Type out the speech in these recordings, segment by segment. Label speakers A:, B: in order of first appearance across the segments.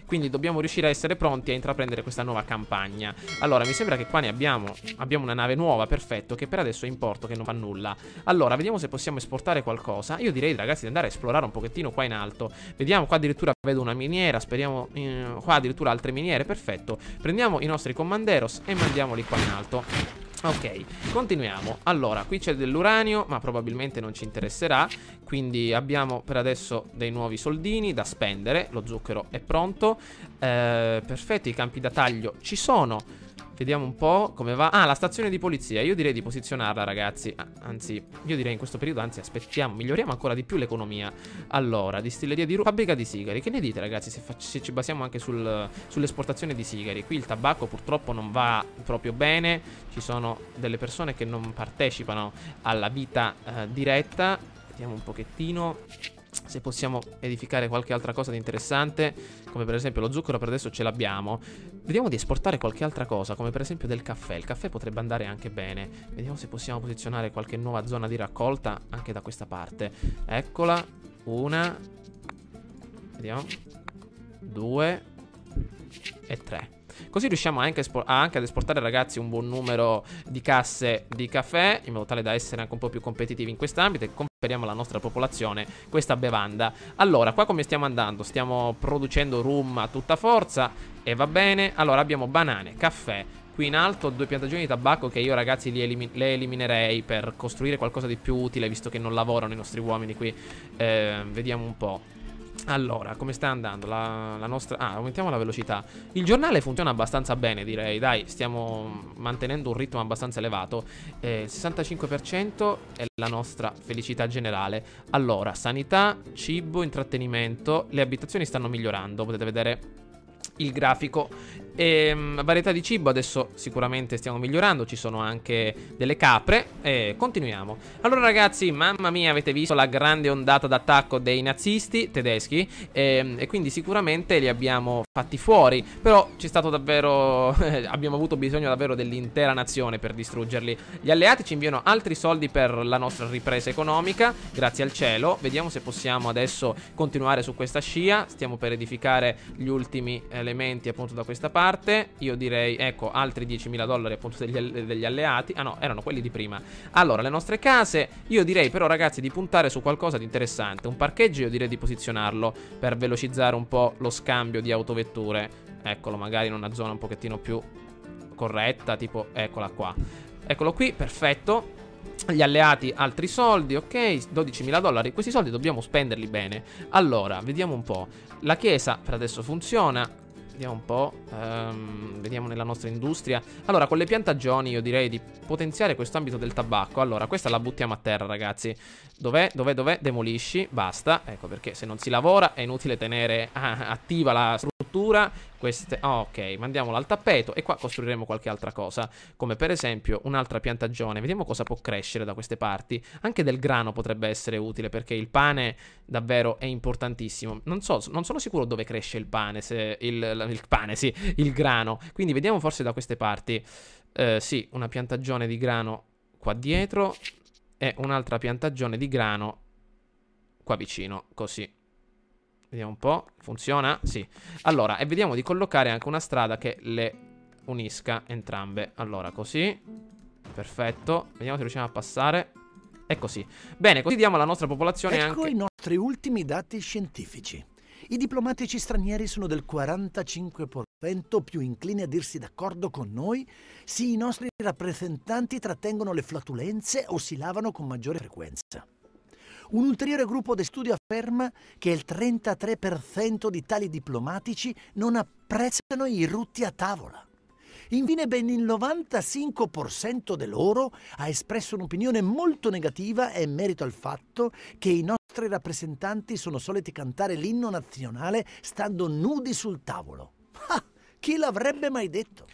A: quindi dobbiamo riuscire a essere pronti a intraprendere questa nuova campagna. Allora, mi sembra che qua ne abbiamo una nave nuova, perfetto, che per adesso è in porto, che non fa nulla. Allora, vediamo se possiamo esportare qualcosa. Io direi, ragazzi, di andare a esplorare un pochettino qua in alto. Vediamo, qua addirittura vedo una miniera, speriamo, qua addirittura altre miniere, perfetto. Prendiamo i nostri commanderos e mandiamoli qua in alto. Ok, continuiamo. Allora, qui c'è dell'uranio, ma probabilmente non ci interesserà. Quindi abbiamo per adesso dei nuovi soldini da spendere. Lo zucchero è pronto. Perfetto, i campi da taglio ci sono. Vediamo un po' come va. Ah, la stazione di polizia. Io direi di posizionarla, ragazzi. Anzi, io direi in questo periodo, anzi, aspettiamo, miglioriamo ancora di più l'economia. Allora, distilleria di fabbrica di sigari. Che ne dite, ragazzi, se ci basiamo anche sull'esportazione di sigari? Qui il tabacco purtroppo non va proprio bene. Ci sono delle persone che non partecipano alla vita diretta. Vediamo un pochettino se possiamo edificare qualche altra cosa di interessante, come per esempio lo zucchero per adesso ce l'abbiamo. Vediamo di esportare qualche altra cosa, come per esempio del caffè. Il caffè potrebbe andare anche bene. Vediamo se possiamo posizionare qualche nuova zona di raccolta anche da questa parte. Eccola, una, vediamo, 2 e 3. Così riusciamo anche ad esportare, ragazzi, un buon numero di casse di caffè, in modo tale da essere anche un po' più competitivi in quest'ambito e conferiamo alla nostra popolazione questa bevanda. Allora, qua come stiamo andando? Stiamo producendo rum a tutta forza e va bene. Allora, abbiamo banane, caffè. Qui in alto 2 piantagioni di tabacco che io, ragazzi, le eliminerei per costruire qualcosa di più utile, visto che non lavorano i nostri uomini qui. Vediamo un po'. Allora, come sta andando la nostra... Ah, aumentiamo la velocità. Il giornale funziona abbastanza bene, direi. Dai, stiamo mantenendo un ritmo abbastanza elevato. Il 65% è la nostra felicità generale. Allora, sanità, cibo, intrattenimento. Le abitazioni stanno migliorando, potete vedere il grafico. Varietà di cibo adesso sicuramente stiamo migliorando. Ci sono anche delle capre. E continuiamo. Allora, ragazzi, mamma mia, avete visto la grande ondata d'attacco dei nazisti tedeschi, e quindi sicuramente li abbiamo fatti fuori. Però c'è stato davvero abbiamo avuto bisogno davvero dell'intera nazione per distruggerli. Gli alleati ci inviano altri soldi per la nostra ripresa economica, grazie al cielo. Vediamo se possiamo adesso continuare su questa scia. Stiamo per edificare gli ultimi elementi appunto da questa parte. Io direi, ecco, altri $10.000 appunto degli alleati. Ah no, erano quelli di prima. Allora, le nostre case. Io direi però, ragazzi, di puntare su qualcosa di interessante. Un parcheggio io direi di posizionarlo per velocizzare un po' lo scambio di autovetture. Eccolo, magari in una zona un pochettino più corretta, tipo, eccola qua. Eccolo qui, perfetto. Gli alleati altri soldi, ok, $12.000. Questi soldi dobbiamo spenderli bene. Allora, vediamo un po'. La chiesa per adesso funziona. Vediamo un po', vediamo nella nostra industria. Allora, con le piantagioni io direi di potenziare questo ambito del tabacco. Allora, questa la buttiamo a terra, ragazzi. Dov'è? Demolisci, basta. Ecco, perché se non si lavora è inutile tenere attiva la struttura. Queste, ok, mandiamola al tappeto e qua costruiremo qualche altra cosa, come per esempio un'altra piantagione. Vediamo cosa può crescere da queste parti. Anche del grano potrebbe essere utile, perché il pane davvero è importantissimo. Non sono sicuro dove cresce il pane, se il pane, sì, il grano. Quindi vediamo forse da queste parti. Sì, una piantagione di grano qua dietro e un'altra piantagione di grano qua vicino, così. Vediamo un po', funziona? Sì. Allora, e vediamo di collocare anche una strada che le unisca entrambe. Allora, così. Perfetto. Vediamo se riusciamo a passare. E così. Bene, così diamo alla nostra popolazione
B: ecco
A: anche...
B: i nostri ultimi dati scientifici. I diplomatici stranieri sono del 45% più inclini a dirsi d'accordo con noi, sì, i nostri rappresentanti trattengono le flatulenze o si lavano con maggiore frequenza. Un ulteriore gruppo di studio afferma che il 33% di tali diplomatici non apprezzano i rutti a tavola. Infine, ben il 95% di loro ha espresso un'opinione molto negativa in merito al fatto che i nostri rappresentanti sono soliti cantare l'inno nazionale stando nudi sul tavolo. Ah, chi l'avrebbe mai detto?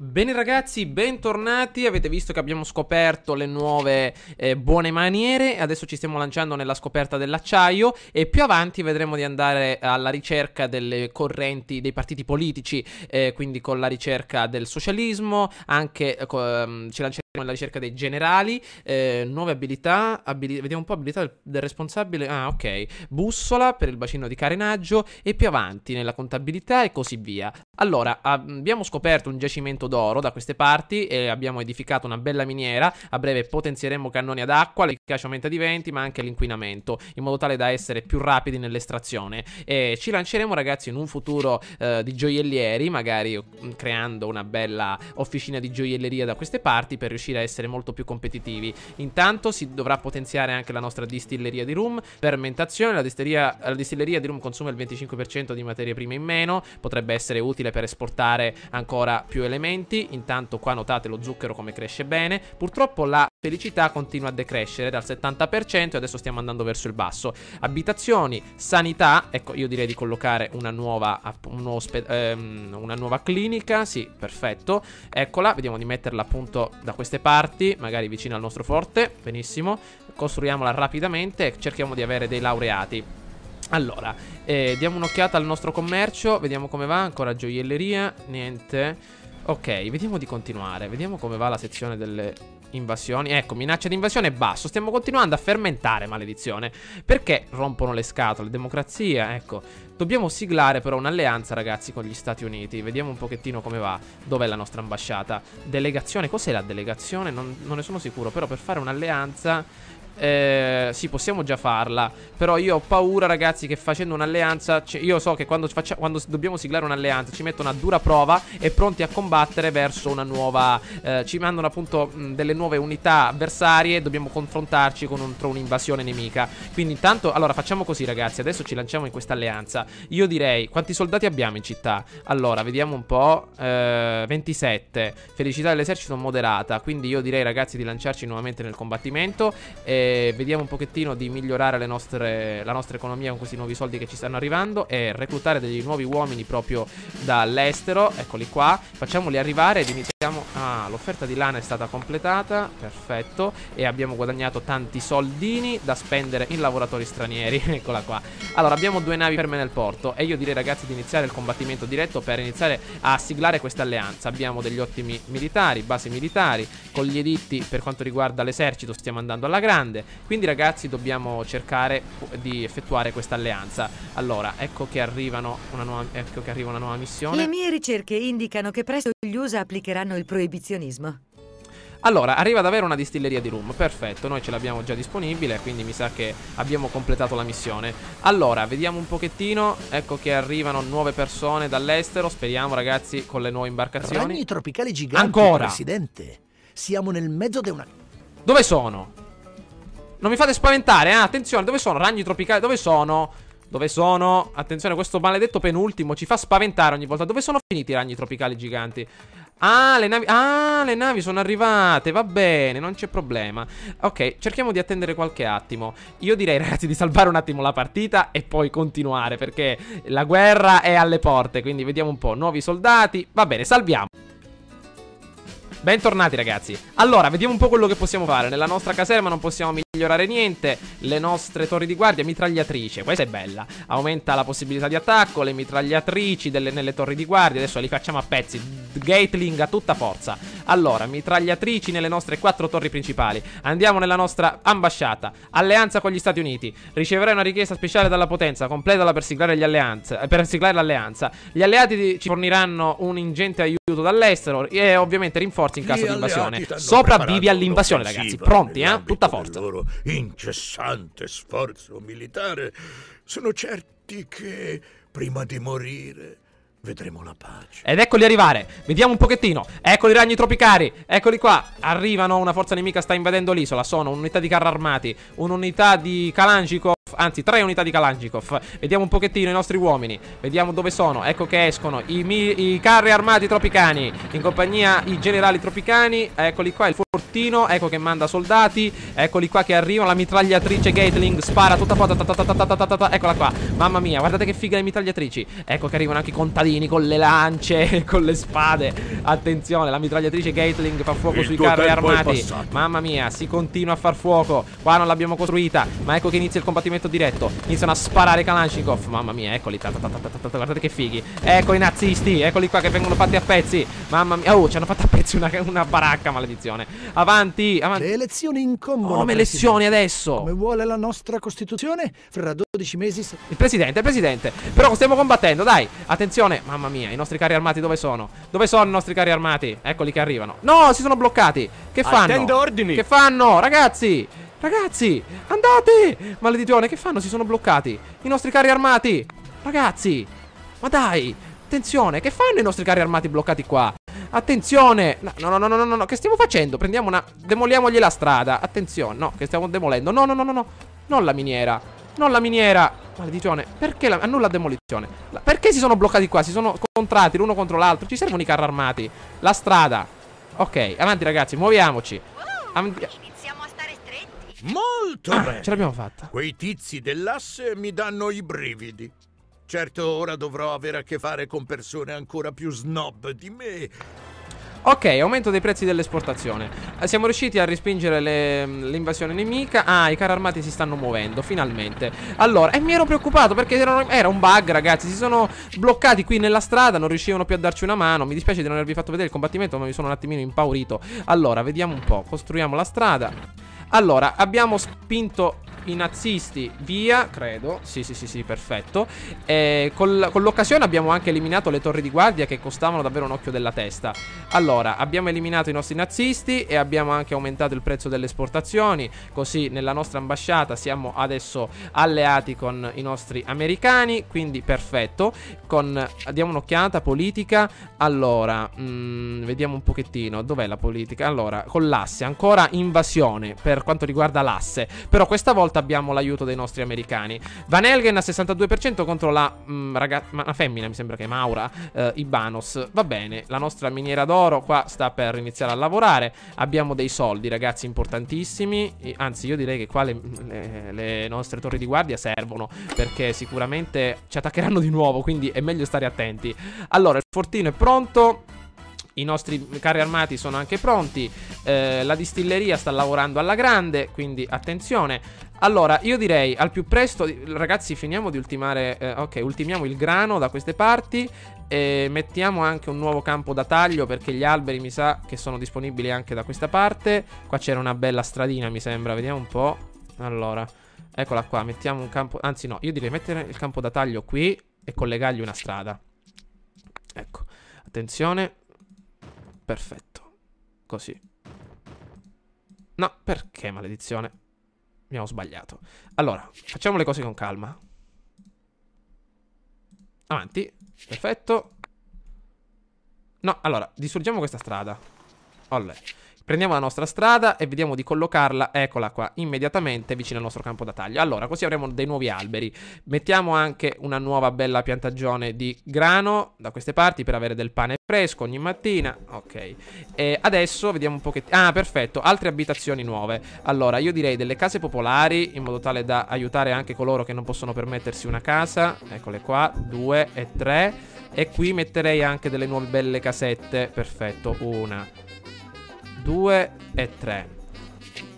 A: Bene, ragazzi, bentornati. Avete visto che abbiamo scoperto le nuove buone maniere. Adesso ci stiamo lanciando nella scoperta dell'acciaio e più avanti vedremo di andare alla ricerca delle correnti dei partiti politici, quindi con la ricerca del socialismo. Anche ci lanceremo nella ricerca dei generali, nuove abilità, vediamo un po' abilità del responsabile, ok, bussola per il bacino di carenaggio e più avanti nella contabilità e così via. Allora, abbiamo scoperto un giacimento d'oro da queste parti e abbiamo edificato una bella miniera, a breve potenzieremo cannoni ad acqua, l'efficacia aumenta di 20 ma anche l'inquinamento, in modo tale da essere più rapidi nell'estrazione e ci lanceremo ragazzi in un futuro di gioiellieri, magari creando una bella officina di gioielleria da queste parti per riuscire a essere molto più competitivi. Intanto si dovrà potenziare anche la nostra distilleria di rum, fermentazione, la distilleria di rum consuma il 25% di materie prime in meno, potrebbe essere utile per esportare ancora più elementi. Intanto qua notate lo zucchero come cresce bene, purtroppo la felicità continua a decrescere dal 70% e adesso stiamo andando verso il basso. Abitazioni, sanità, ecco io direi di collocare una nuova clinica, sì, perfetto, eccola, vediamo di metterla appunto da queste parti, magari vicino al nostro forte, benissimo, costruiamola rapidamente e cerchiamo di avere dei laureati. Allora, diamo un'occhiata al nostro commercio, vediamo come va, ancora gioielleria, niente, ok, vediamo di continuare, vediamo come va la sezione delle invasioni. Ecco, minaccia di invasione è basso, stiamo continuando a fermentare, maledizione, perché rompono le scatole, democrazia, ecco. Dobbiamo siglare però un'alleanza ragazzi con gli Stati Uniti, vediamo un pochettino come va, dov'è la nostra ambasciata. Delegazione, cos'è la delegazione? Non ne sono sicuro, però per fare un'alleanza sì, possiamo già farla. Però io ho paura ragazzi che facendo un'alleanza, io so che quando dobbiamo siglare un'alleanza ci mettono a dura prova e pronti a combattere verso una nuova ci mandano appunto delle nuove unità avversarie e dobbiamo confrontarci contro un'invasione nemica. Quindi intanto, allora facciamo così ragazzi, adesso ci lanciamo in questa alleanza. Io direi, quanti soldati abbiamo in città? Allora, vediamo un po', 27. Felicità dell'esercito moderata. Quindi io direi ragazzi di lanciarci nuovamente nel combattimento vediamo un pochettino di migliorare la nostra economia con questi nuovi soldi che ci stanno arrivando e reclutare degli nuovi uomini proprio dall'estero. Eccoli qua, facciamoli arrivare ed iniziamo. L'offerta di lana è stata completata, perfetto, e abbiamo guadagnato tanti soldini da spendere in lavoratori stranieri. Eccola qua. Allora abbiamo 2 navi ferme nel porto e io direi ragazzi di iniziare il combattimento diretto per iniziare a siglare questa alleanza. Abbiamo degli ottimi militari, basi militari, con gli editti per quanto riguarda l'esercito stiamo andando alla grande. Quindi ragazzi dobbiamo cercare di effettuare questa alleanza. Allora ecco che arriva una nuova missione.
C: Le mie ricerche indicano che presto gli USA applicheranno il proibizionismo.
A: Allora arriva ad avere una distilleria di rum, perfetto, noi ce l'abbiamo già disponibile, quindi mi sa che abbiamo completato la missione. Allora vediamo un pochettino, ecco che arrivano nuove persone dall'estero, speriamo ragazzi con le nuove imbarcazioni.
B: Ragni tropicali giganti,
A: ancora
B: presidente. Siamo nel mezzo di una...
A: Dove sono? Non mi fate spaventare, attenzione, dove sono? Ragni tropicali, dove sono? Dove sono? Attenzione, questo maledetto penultimo ci fa spaventare ogni volta. Dove sono finiti i ragni tropicali giganti? Le navi sono arrivate, va bene, non c'è problema. Ok, cerchiamo di attendere qualche attimo. Io direi ragazzi di salvare un attimo la partita e poi continuare, perché la guerra è alle porte. Quindi vediamo un po', nuovi soldati, va bene, salviamo. Bentornati ragazzi. Allora, vediamo un po' quello che possiamo fare. Nella nostra caserma non possiamo migliorare niente. Le nostre torri di guardia, mitragliatrice, questa è bella. Aumenta la possibilità di attacco. Le mitragliatrici nelle torri di guardia, adesso li facciamo a pezzi. Gatling a tutta forza. Allora, mitragliatrici nelle nostre 4 torri principali. Andiamo nella nostra ambasciata. Alleanza con gli Stati Uniti. Riceverai una richiesta speciale dalla potenza. Completala per siglare l'alleanza. Gli alleati ci forniranno un ingente aiuto dall'estero e ovviamente rinforzi in caso di invasione. Sopravvivi all'invasione ragazzi. Pronti, tutta forza.
D: Il loro incessante sforzo militare. Sono certi che prima di morire vedremo la pace.
A: Ed eccoli arrivare. Vediamo un pochettino. Eccoli i ragni tropicali. Eccoli qua. Arrivano. Una forza nemica sta invadendo l'isola. Sono un'unità di carri armati, un'unità di Kalashnikov, anzi 3 unità di Kalashnikov. Vediamo un pochettino i nostri uomini. Vediamo dove sono. Ecco che escono i carri armati tropicani in compagnia i generali tropicani. Eccoli qua il fortino. Ecco che manda soldati. Eccoli qua che arrivano. La mitragliatrice Gatling spara tutta forza. Eccola qua. Mamma mia, guardate che figa le mitragliatrici. Ecco che arrivano anche i contadini marini con le lance, con le spade. Attenzione, la mitragliatrice Gatling fa fuoco sui carri armati. Mamma mia, si continua a far fuoco. Qua non l'abbiamo costruita, ma ecco che inizia il combattimento diretto. Iniziano a sparare Kalashnikov. Mamma mia, eccoli. Guardate che fighi. Ecco i nazisti, eccoli qua che vengono fatti a pezzi. Mamma mia, ci hanno fatto a pezzi una baracca, maledizione. Avanti, avanti.
B: Le elezioni incombono.
A: Come elezioni adesso?
B: Come vuole la nostra Costituzione? Fra 12 mesi.
A: Il presidente. Però stiamo combattendo, dai. Attenzione, mamma mia, i nostri carri armati dove sono? Dove sono i nostri carri armati? Eccoli che arrivano. No, si sono bloccati. Che fanno?
E: Attendo ordini.
A: Che fanno, ragazzi? Ragazzi, andate! Maledizione, che fanno? Si sono bloccati i nostri carri armati. Ragazzi, ma dai, attenzione, che fanno i nostri carri armati bloccati qua? Attenzione! No, che stiamo facendo? Demoliamogli la strada. Attenzione, no, che stiamo demolendo. No, non la miniera. Non la miniera. Maledizione, perché annulla demolizione? Perché si sono bloccati qua? Si sono scontrati l'uno contro l'altro. Ci servono i carri armati. La strada. Ok, avanti ragazzi, muoviamoci.
F: Iniziamo a stare stretti.
D: Molto bene.
A: Ce l'abbiamo fatta.
D: Quei tizi dell'asse mi danno i brividi. Certo, ora dovrò avere a che fare con persone ancora più snob di me.
A: Ok, aumento dei prezzi dell'esportazione. Siamo riusciti a respingere l'invasione nemica. Ah, i carri armati si stanno muovendo, finalmente. Allora, mi ero preoccupato perché era un bug, ragazzi. Si sono bloccati qui nella strada, non riuscivano più a darci una mano. Mi dispiace di non avervi fatto vedere il combattimento, ma mi sono un attimino impaurito. Allora, vediamo un po'. Costruiamo la strada. Allora, abbiamo spinto i nazisti via, credo. Sì, perfetto. Con l'occasione abbiamo anche eliminato le torri di guardia che costavano davvero un occhio della testa. Allora, abbiamo eliminato i nostri nazisti e abbiamo anche aumentato il prezzo delle esportazioni. Così nella nostra ambasciata siamo adesso alleati con i nostri americani. Quindi perfetto. Diamo un'occhiata politica. Allora, vediamo un pochettino. Dov'è la politica? Allora, con l'asse, ancora invasione per quanto riguarda l'asse. Però questa volta abbiamo l'aiuto dei nostri americani. Van Helgen a 62% contro la femmina, mi sembra che è Maura Ibanos. Va bene, la nostra miniera d'oro qua sta per iniziare a lavorare. Abbiamo dei soldi, ragazzi, importantissimi. Anzi, io direi che qua le nostre torri di guardia servono, perché sicuramente ci attaccheranno di nuovo, quindi è meglio stare attenti. Allora, il fortino è pronto. I nostri carri armati sono anche pronti. La distilleria sta lavorando alla grande, quindi attenzione. Allora, io direi al più presto, ragazzi, finiamo di ultimare. Ok, ultimiamo il grano da queste parti. E mettiamo anche un nuovo campo da taglio, perché gli alberi mi sa che sono disponibili anche da questa parte. Qua c'era una bella stradina, mi sembra. Vediamo un po'. Allora, eccola qua. Mettiamo un campo. Anzi, no, io direi mettere il campo da taglio qui e collegargli una strada. Ecco, attenzione. Perfetto. Così. No, perché maledizione? Abbiamo sbagliato. Allora, facciamo le cose con calma. Avanti. Perfetto. No, allora, distruggiamo questa strada. Olle. Prendiamo la nostra strada e vediamo di collocarla, eccola qua, immediatamente vicino al nostro campo da taglio. Allora, così avremo dei nuovi alberi. Mettiamo anche una nuova bella piantagione di grano da queste parti per avere del pane fresco ogni mattina. Ok. E adesso vediamo un pochettino. Ah, perfetto, altre abitazioni nuove. Allora, io direi delle case popolari, in modo tale da aiutare anche coloro che non possono permettersi una casa. Eccole qua, 2 e 3. E qui metterei anche delle nuove belle casette. Perfetto, 1, 2 e 3.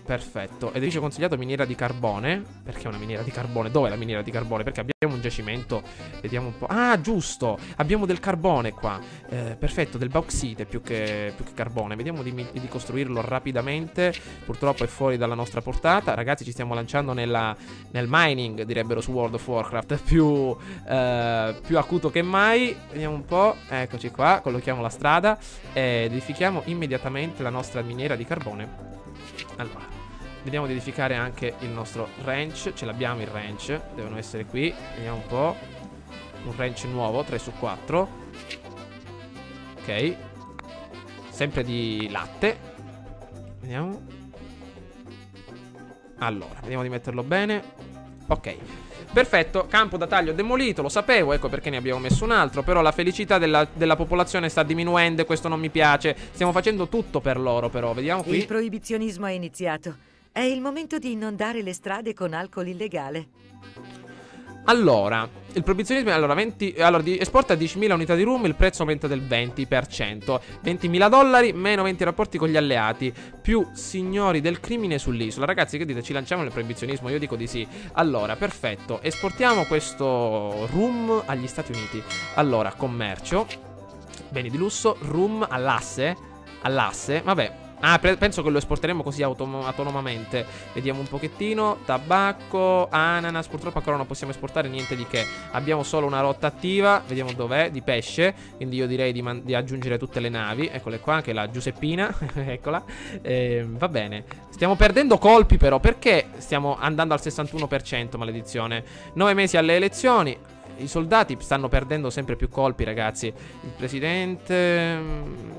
A: Perfetto. Edificio consigliato miniera di carbone. Perché una miniera di carbone? Dov'è la miniera di carbone? Perché abbiamo un giacimento. Vediamo un po'. Ah, giusto. Abbiamo del carbone qua. Perfetto, del bauxite più che carbone. Vediamo di costruirlo rapidamente. Purtroppo è fuori dalla nostra portata. Ragazzi, ci stiamo lanciando nel mining, direbbero su World of Warcraft. Più acuto che mai. Vediamo un po'. Eccoci qua. Collochiamo la strada. E edifichiamo immediatamente la nostra miniera di carbone. Allora, vediamo di edificare anche il nostro ranch. Ce l'abbiamo il ranch. Devono essere qui. Vediamo un po'. Un ranch nuovo, 3 su 4. Ok. Sempre di latte. Vediamo. Allora, vediamo di metterlo bene. Ok. Perfetto, campo da taglio demolito, lo sapevo, ecco perché ne abbiamo messo un altro. Però la felicità della popolazione sta diminuendo e questo non mi piace. Stiamo facendo tutto per loro, però, vediamo qui.
C: Il proibizionismo è iniziato. È il momento di inondare le strade con alcol illegale.
A: Allora, il proibizionismo è esporta 10.000 unità di rum, il prezzo aumenta del 20%. $20.000, meno 20 rapporti con gli alleati, più signori del crimine sull'isola. Ragazzi, che dite? Ci lanciamo nel proibizionismo? Io dico di sì. Allora, perfetto, esportiamo questo rum agli Stati Uniti. Allora, commercio, beni di lusso, rum all'asse, vabbè. Penso che lo esporteremo così autonomamente. Vediamo un pochettino. Tabacco, ananas. Purtroppo ancora non possiamo esportare niente di che. Abbiamo solo una rotta attiva. Vediamo dov'è, di pesce. Quindi io direi di aggiungere tutte le navi. Eccole qua, anche la Giuseppina. Eccola. Va bene. Stiamo perdendo colpi però. Perché stiamo andando al 61%, maledizione? 9 mesi alle elezioni. I soldati stanno perdendo sempre più colpi, ragazzi. Il presidente...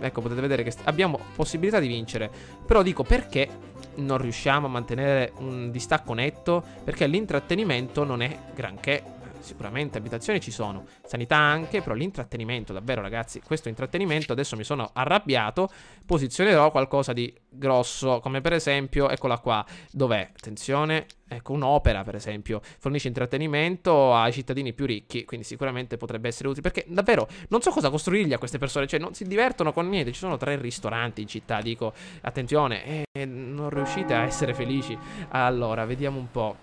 A: Ecco, potete vedere che abbiamo possibilità di vincere. Però dico, perché non riusciamo a mantenere un distacco netto? Perché l'intrattenimento non è granché. Sicuramente abitazioni ci sono, sanità anche, però l'intrattenimento, davvero ragazzi, questo intrattenimento, adesso mi sono arrabbiato, posizionerò qualcosa di grosso, come per esempio, eccola qua, dov'è? Attenzione, ecco, un'opera per esempio, fornisce intrattenimento ai cittadini più ricchi, quindi sicuramente potrebbe essere utile, perché davvero non so cosa costruirgli a queste persone, cioè non si divertono con niente, ci sono 3 ristoranti in città, dico, attenzione, non riuscite a essere felici. Allora, vediamo un po'.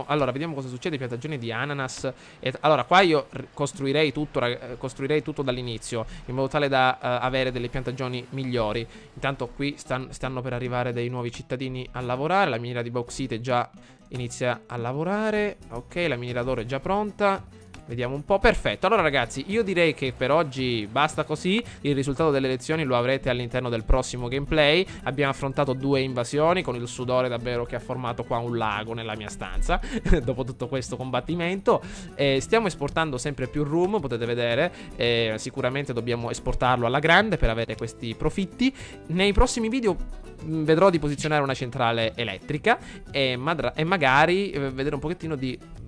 A: Allora, vediamo cosa succede. Piantagioni di ananas. Allora, qua io costruirei tutto dall'inizio, in modo tale da avere delle piantagioni migliori. Intanto qui stanno per arrivare dei nuovi cittadini a lavorare. La miniera di bauxite già inizia a lavorare. Ok, la miniera d'oro è già pronta. Vediamo un po', perfetto. Allora ragazzi, io direi che per oggi basta così. Il risultato delle elezioni lo avrete all'interno del prossimo gameplay. Abbiamo affrontato 2 invasioni con il sudore davvero che ha formato qua un lago nella mia stanza dopo tutto questo combattimento. Stiamo esportando sempre più rum, potete vedere. Sicuramente dobbiamo esportarlo alla grande per avere questi profitti. Nei prossimi video vedrò di posizionare una centrale elettrica e magari vedere un pochettino di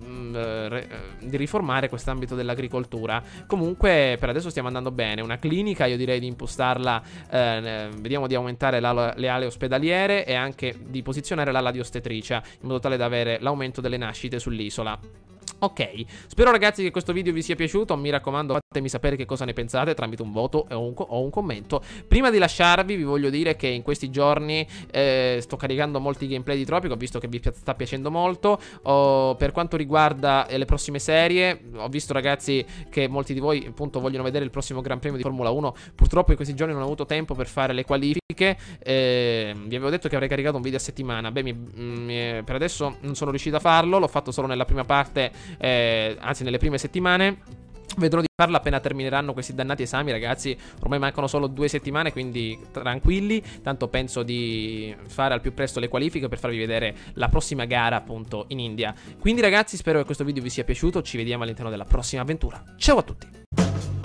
A: riformare quest'ambito dell'agricoltura. Comunque per adesso stiamo andando bene. Una clinica io direi di impostarla, vediamo di aumentare le ale ospedaliere e anche di posizionare l'ala di ostetricia, in modo tale da avere l'aumento delle nascite sull'isola. Ok, spero ragazzi che questo video vi sia piaciuto. Mi raccomando, fatemi sapere che cosa ne pensate tramite un voto o un commento. Prima di lasciarvi vi voglio dire che in questi giorni sto caricando molti gameplay di Tropico, ho visto che vi sta piacendo molto. Per quanto riguarda le prossime serie, ho visto ragazzi che molti di voi appunto vogliono vedere il prossimo Gran Premio di Formula 1. Purtroppo in questi giorni non ho avuto tempo per fare le qualifiche. Vi avevo detto che avrei caricato un video a settimana. Beh, per adesso non sono riuscito a farlo, l'ho fatto solo nella prima parte, anzi nelle prime settimane. Vedrò di farla appena termineranno questi dannati esami, ragazzi. Ormai mancano solo 2 settimane, quindi tranquilli. Tanto penso di fare al più presto le qualifiche per farvi vedere la prossima gara appunto in India. Quindi ragazzi, spero che questo video vi sia piaciuto. Ci vediamo all'interno della prossima avventura. Ciao a tutti.